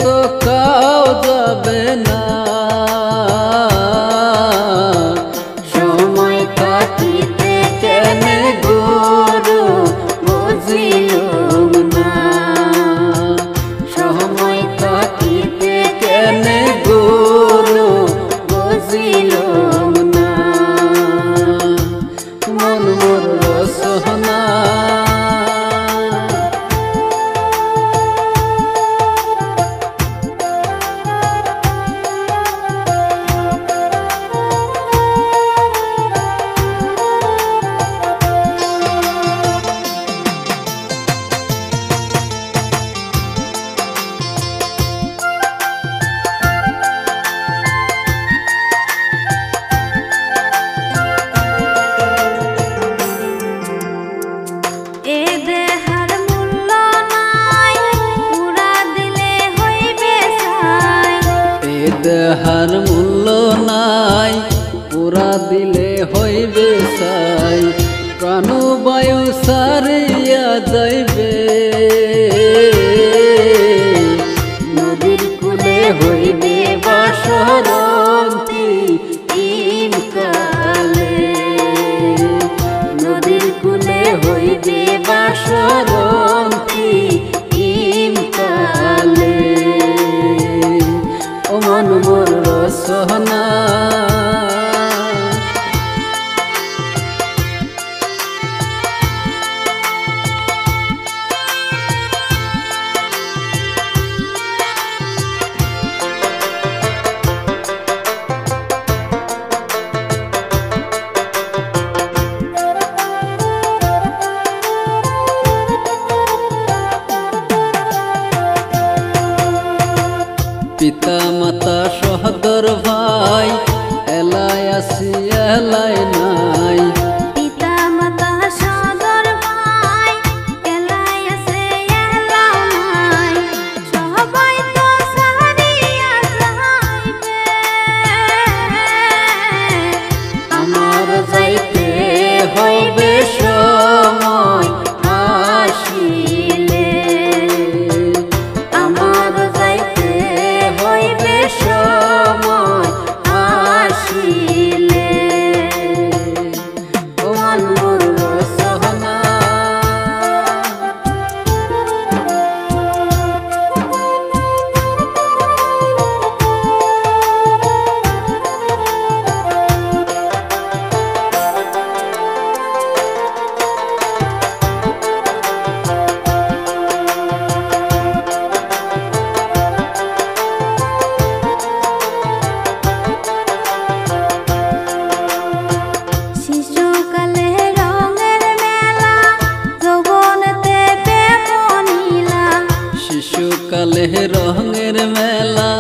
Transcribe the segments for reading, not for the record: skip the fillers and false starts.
তো কাও যাবে না, সময় থাকিতে কেনে গুরু বুঝিলুম না, সময় থাকিতে কেনে গুরু বুঝিলুম না, মন মোর রসনা দেহার মূল্য নাই পুরা দিলে হইবে সাই, প্রাণবায়ু সারিয়া যাইবে, নদীর কূলে হইবে বাসরন্তি কালে, নদীর কূলে হইবে বাসরন্তি কালে, ও মন মোর রসনা পিতা মাতা সহদর ভাই এলাই আসি এলাই নাই, পিতা মাতা সহদর ভাই এলাই আছে এলাই নাই, সবাই তো সারিয়া যাইবে, আমার যাইতে হইবে সময় আসিলে, আমার যাইতে হইবে সময় আসিলে, ও মন মোর রসনা শিশুকালে রঙের মেলা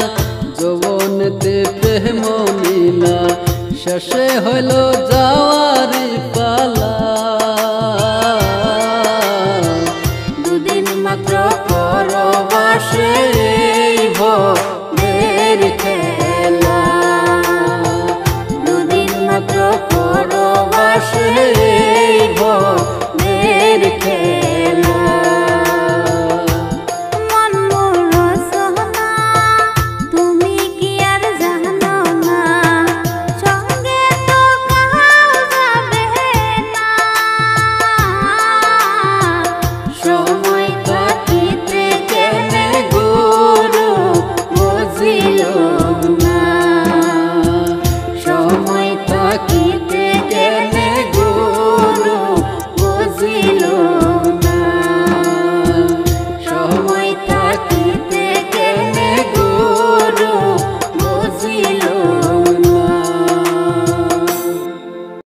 যৌবনেতে প্রেম লীলা, শেষে হইল যাওয়ারি পালা,